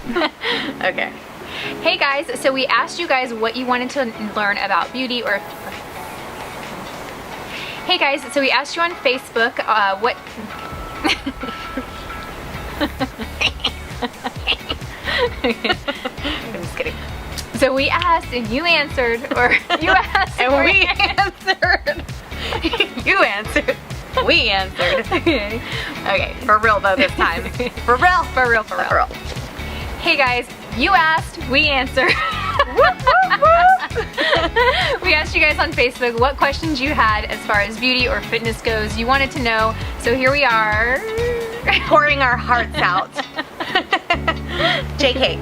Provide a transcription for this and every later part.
Okay. Hey guys, so we asked you guys what you wanted to learn about beauty or... Hey guys, so we asked you on Facebook what... I'm just kidding. So we asked and you answered, or you asked and we answered. You answered. We answered. Okay. Okay, for real though this time. For real. For real, for real. For real. Hey guys, you asked, we answered. Whoop, whoop, whoop. We asked you guys on Facebook what questions you had as far as beauty or fitness goes. You wanted to know, so here we are. Pouring our hearts out. JK.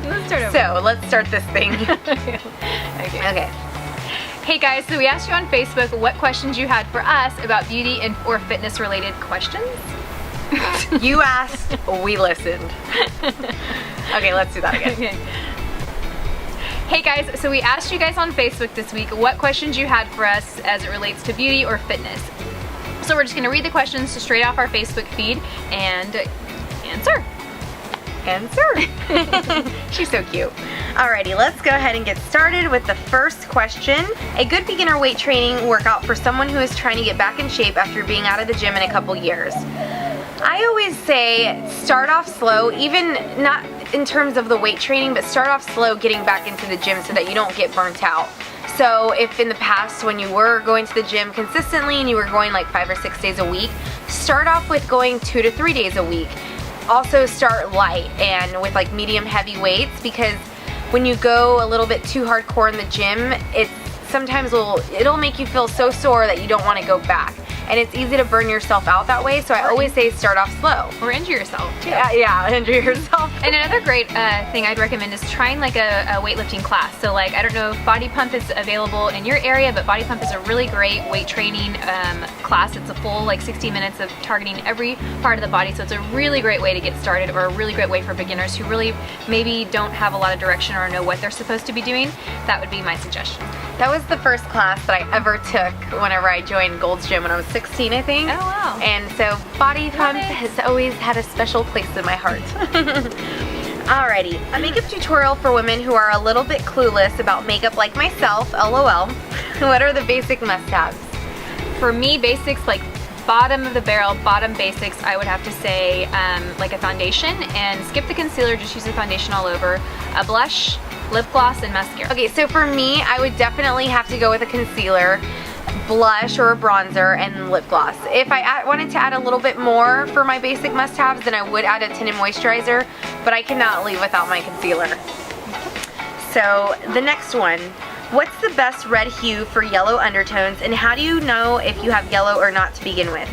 Let's start over. So, let's start this thing. Okay. Okay. Hey guys, so we asked you on Facebook what questions you had for us about beauty and or fitness related questions. You asked, we listened. Okay, let's do that again. Okay. Hey guys, so we asked you guys on Facebook this week what questions you had for us as it relates to beauty or fitness. So we're just going to read the questions straight off our Facebook feed and answer. She's so cute. Alrighty, let's go ahead and get started with the first question. A good beginner weight training workout for someone who is trying to get back in shape after being out of the gym in a couple years. I always say start off slow, even not in terms of the weight training, but start off slow getting back into the gym so that you don't get burnt out. So if in the past when you were going to the gym consistently and you were going like 5 or 6 days a week, start off with going 2 to 3 days a week. Also start light and with like medium heavy weights, because when you go a little bit too hardcore in the gym, it'll make you feel so sore that you don't want to go back. And it's easy to burn yourself out that way, so I always say start off slow. Or injure yourself too. Yeah, injure yourself. And another great thing I'd recommend is trying like a weightlifting class. So like, I don't know if Body Pump is available in your area, but Body Pump is a really great weight training class. It's a full like 60 minutes of targeting every part of the body, so it's a really great way to get started, or a really great way for beginners who really maybe don't have a lot of direction or know what they're supposed to be doing. That would be my suggestion. That was the first class that I ever took whenever I joined Gold's Gym when I was 16, I think. Oh wow. And so Body Pump has always had a special place in my heart. Alrighty, a makeup tutorial for women who are a little bit clueless about makeup like myself, LOL. What are the basic must-haves? For me, basics like bottom of the barrel, bottom basics, I would have to say like a foundation, and skip the concealer, just use the foundation all over, a blush, lip gloss, and mascara. Okay, so for me, I would definitely have to go with a concealer, blush or a bronzer, and lip gloss. If I wanted to add a little bit more for my basic must-haves, then I would add a tinted moisturizer, but I cannot leave without my concealer. So the next one, what's the best red hue for yellow undertones, and how do you know if you have yellow or not to begin with?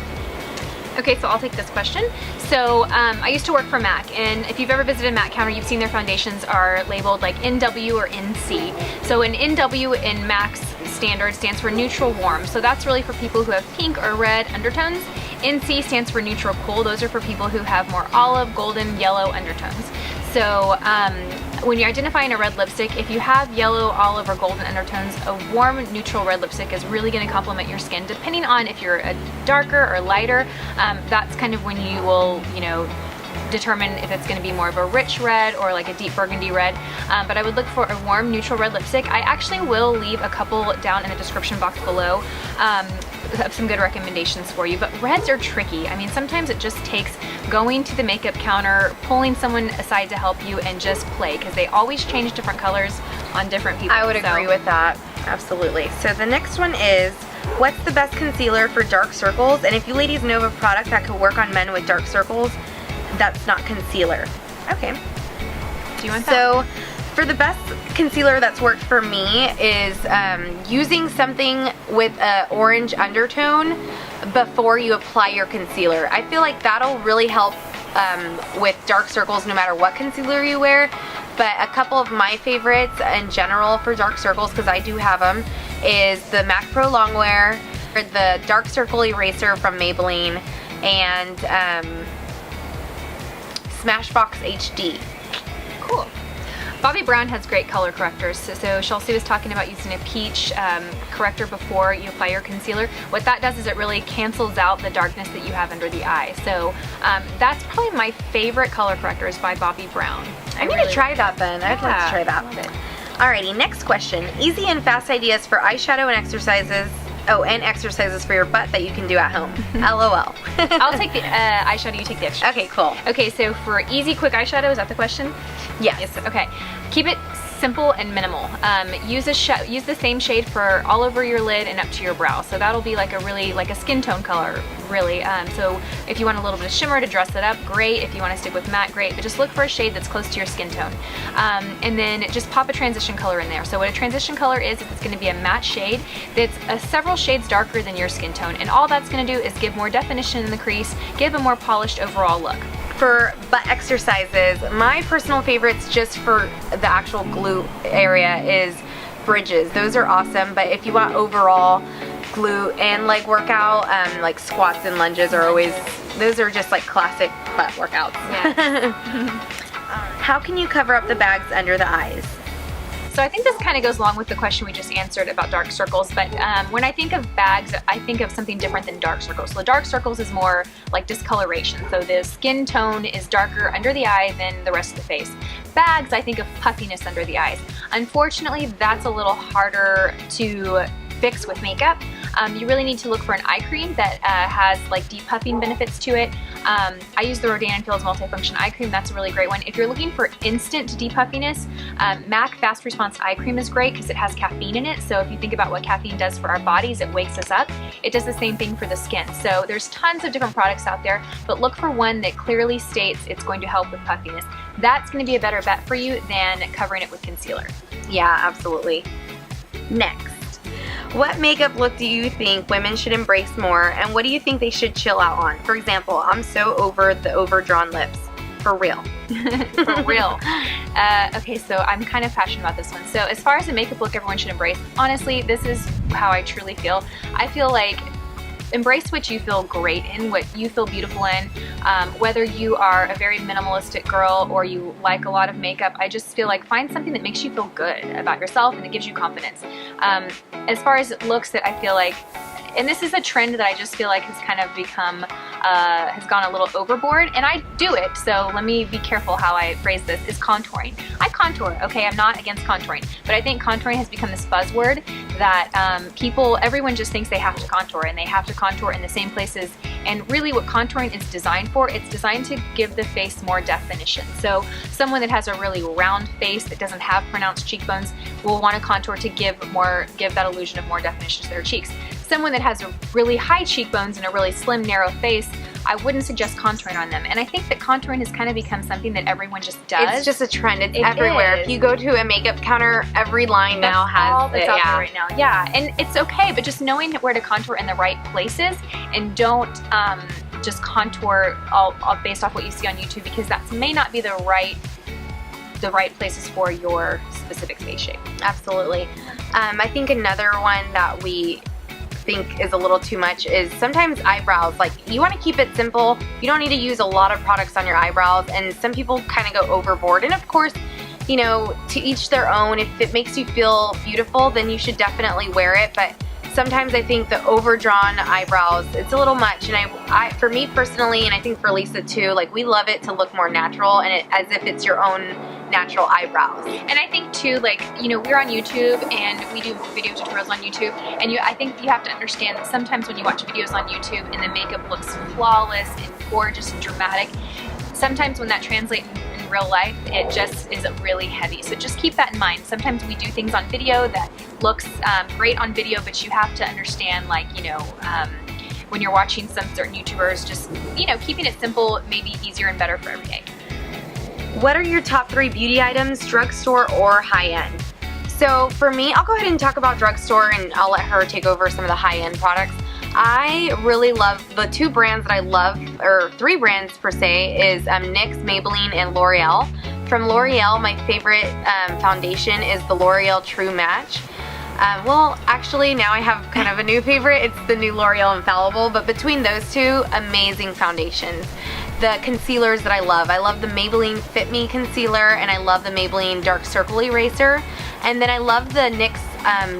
Okay, so I'll take this question. So I used to work for MAC, and if you've ever visited MAC counter, you've seen their foundations are labeled like NW or NC. So an NW in MAC's standard stands for neutral warm. So that's really for people who have pink or red undertones. NC stands for neutral cool. Those are for people who have more olive, golden, yellow undertones. So when you're identifying a red lipstick, if you have yellow, olive, or golden undertones, a warm, neutral red lipstick is really going to complement your skin. Depending on if you're a darker or lighter, that's kind of when you will, determine if it's going to be more of a rich red or like a deep burgundy red. But I would look for a warm, neutral red lipstick. I actually will leave a couple down in the description box below. Have some good recommendations for you, but reds are tricky. I mean, sometimes it just takes going to the makeup counter, pulling someone aside to help you, and just play, because they always change different colors on different people. I would agree with that, absolutely. So the next one is, what's the best concealer for dark circles? And if you ladies know of a product that could work on men with dark circles, that's not concealer. Okay. Do you want that? So for the best concealer that's worked for me is using something with an orange undertone before you apply your concealer. I feel like that'll really help with dark circles no matter what concealer you wear. But a couple of my favorites in general for dark circles, because I do have them, is the MAC Pro Longwear, the Dark Circle Eraser from Maybelline, and Smashbox HD. Cool. Bobbi Brown has great color correctors. So Chelsea was talking about using a peach corrector before you apply your concealer. What that does is it really cancels out the darkness that you have under the eye. So that's probably my favorite color corrector is by Bobbi Brown. I'm gonna try that then. I'd like to try that. I love it. Alrighty, next question. Easy and fast ideas for eyeshadow and exercises. Oh, and exercises for your butt that you can do at home. LOL. I'll take the eyeshadow, you take the extra. Okay, cool. Okay, so for easy, quick eyeshadow, is that the question? Yes. Okay. Keep it simple and minimal. Use the same shade for all over your lid and up to your brow. So that'll be like a skin tone color, really. So if you want a little bit of shimmer to dress it up, great. If you want to stick with matte, great. But just look for a shade that's close to your skin tone. And then just pop a transition color in there. So what a transition color is it's going to be a matte shade that's several shades darker than your skin tone. And all that's going to do is give more definition in the crease, give a more polished overall look. For butt exercises, my personal favorites just for the actual glute area is bridges. Those are awesome, but if you want overall glute and leg workout, like squats and lunges are always, those are just like classic butt workouts. Yeah. How can you cover up the bags under the eyes? So I think this kind of goes along with the question we just answered about dark circles, but when I think of bags, I think of something different than dark circles. So the dark circles is more like discoloration. So the skin tone is darker under the eye than the rest of the face. Bags, I think of puffiness under the eyes. Unfortunately, that's a little harder to fix with makeup. You really need to look for an eye cream that has like depuffing benefits to it. I use the Rodan & Fields Multifunction Eye Cream. That's a really great one. If you're looking for instant depuffiness, MAC Fast Response Eye Cream is great because it has caffeine in it. So if you think about what caffeine does for our bodies, it wakes us up. It does the same thing for the skin. So there's tons of different products out there, but look for one that clearly states it's going to help with puffiness. That's going to be a better bet for you than covering it with concealer. Yeah, absolutely. Next. What makeup look do you think women should embrace more, and what do you think they should chill out on? For example, I'm so over the overdrawn lips. For real. For real. Okay, so I'm kind of passionate about this one. So as far as the makeup look everyone should embrace, honestly, this is how I truly feel. I feel like embrace what you feel great in, what you feel beautiful in. Whether you are a very minimalistic girl or you like a lot of makeup, I just feel like find something that makes you feel good about yourself and that gives you confidence. As far as looks that I feel like, and this is a trend that I just feel like has kind of become, has gone a little overboard, and I do it, so let me be careful how I phrase this, is contouring. I contour, okay, I'm not against contouring, but I think contouring has become this buzzword that everyone just thinks they have to contour, and they have to contour in the same places, and really what contouring is designed for, it's designed to give the face more definition. So someone that has a really round face that doesn't have pronounced cheekbones will want to contour to give that illusion of more definition to their cheeks. Someone that has a really high cheekbones and a really slim, narrow face, I wouldn't suggest contouring on them. And I think that contouring has kind of become something that everyone just does. It's just a trend. It's everywhere. If you go to a makeup counter, every line now has it. Out there right now. Yeah, and it's okay, but just knowing where to contour in the right places, and don't just contour all based off what you see on YouTube, because that may not be the right places for your specific face shape. Absolutely. I think another one that we think is a little too much is sometimes eyebrows. Like, you want to keep it simple. You don't need to use a lot of products on your eyebrows, and some people kind of go overboard. And of course, you know, to each their own. If it makes you feel beautiful, then you should definitely wear it. But sometimes I think the overdrawn eyebrows, it's a little much. And for me personally, and I think for Lisa too, like, we love it to look more natural and as if it's your own natural eyebrows. And I think too, like, you know, we're on YouTube and we do video tutorials on YouTube, and I think you have to understand that sometimes when you watch videos on YouTube and the makeup looks flawless and gorgeous and dramatic, sometimes when that translates in real life, it just is really heavy. So just keep that in mind. Sometimes we do things on video that looks great on video, but you have to understand, like, you know, when you're watching some certain YouTubers, just, you know, keeping it simple may be easier and better for every day. What are your top 3 beauty items, drugstore or high-end? So for me, I'll go ahead and talk about drugstore, and I'll let her take over some of the high-end products. I really love the 2 brands that I love, or 3 brands per se, is NYX, Maybelline, and L'Oreal. From L'Oreal, my favorite foundation is the L'Oreal True Match. Well, actually, now I have kind of a new favorite. It's the new L'Oreal Infallible, but between those 2, amazing foundations. The concealers that I love the Maybelline Fit Me Concealer, and I love the Maybelline Dark Circle Eraser. And then I love the NYX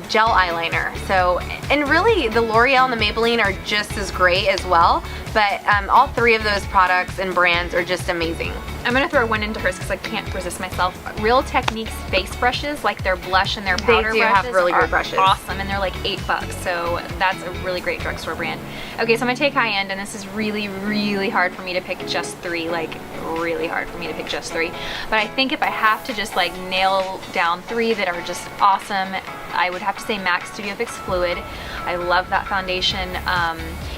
gel eyeliner. So, and really the L'Oreal and the Maybelline are just as great as well, but all three of those products and brands are just amazing. I'm gonna throw one into hers because I can't resist myself. Real Techniques face brushes, like their blush and their powder They do have really good brushes. Awesome, and they're like $8, so that's a really great drugstore brand. Okay, so I'm gonna take high end, and this is really, really hard for me to pick just three, like really hard for me to pick just three. But I think if I have to just like nail down three that are just awesome, I would have to say MAC Studio Fix Fluid. I love that foundation.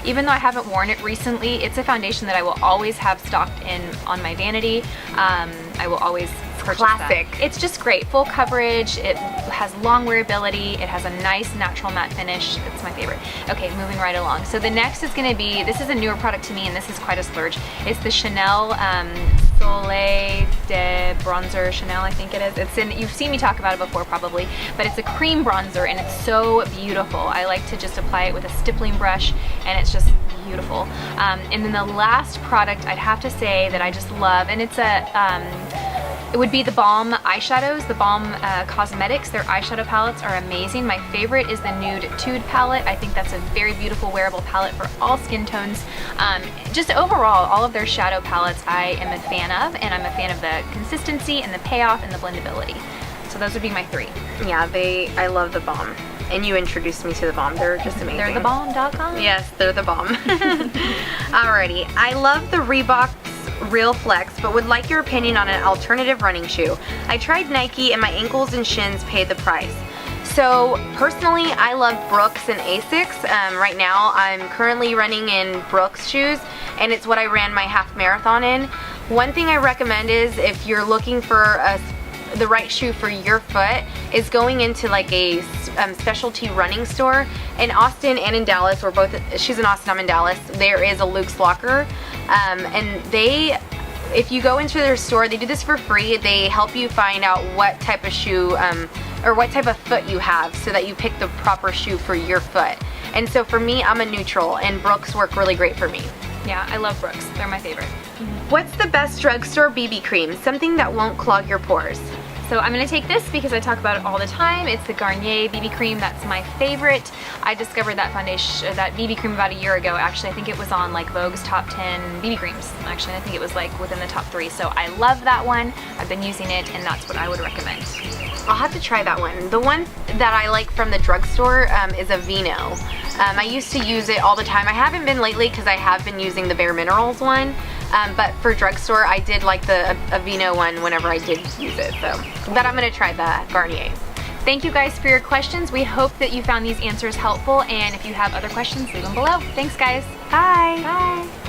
Even though I haven't worn it recently, it's a foundation that I will always have stocked in on my vanity. I will always purchase Classic. that. It's just great. Full coverage. It has long wearability. It has a nice natural matte finish. It's my favorite. Okay, moving right along. So the next is going to be, this is a newer product to me, and this is quite a splurge. It's the Chanel Soleil de Bronzer Chanel, I think it is. It's in, you've seen me talk about it before probably, but it's a cream bronzer and it's so beautiful. I like to just apply it with a stippling brush and it's just beautiful. And then the last product I'd have to say that I just love, and it's it would be the Balm eyeshadows, the Balm Cosmetics. Their eyeshadow palettes are amazing. My favorite is the Nude Tude palette. I think that's a very beautiful wearable palette for all skin tones. Just overall, all of their shadow palettes I am a fan of, and I'm a fan of the consistency and the payoff and the blendability. So those would be my three. Yeah, I love the Balm. And you introduced me to the Balm. They're just amazing. They're thebalm.com? Yes, they're the Balm. Alrighty, I love the Reebok Real Flex, but would like your opinion on an alternative running shoe. I tried Nike and my ankles and shins paid the price. So personally, I love Brooks and Asics. Right now, I'm currently running in Brooks shoes, and it's what I ran my half marathon in. One thing I recommend is if you're looking for the right shoe for your foot, is going into like a specialty running store in Austin and in Dallas. We're both, she's in Austin, I'm in Dallas. There is a Luke's Locker, and if you go into their store, they do this for free. They help you find out what type of shoe or what type of foot you have so that you pick the proper shoe for your foot. And so for me, I'm a neutral, and Brooks work really great for me. Yeah, I love Brooks. They're my favorite. What's the best drugstore BB cream? Something that won't clog your pores. So I'm going to take this because I talk about it all the time. It's the Garnier BB cream. That's my favorite. I discovered that foundation, that BB cream about a year ago. Actually, I think it was on like Vogue's top 10 BB creams. Actually, I think it was like within the top 3. So I love that one. I've been using it, and that's what I would recommend. I'll have to try that one. The one that I like from the drugstore is a Vino. I used to use it all the time. I haven't been lately because I have been using the Bare Minerals one. But for drugstore, I did like the Aveeno one whenever I did use it. So, but I'm gonna try the Garnier. Thank you guys for your questions. We hope that you found these answers helpful, and if you have other questions, leave them below. Thanks guys. Bye. Bye.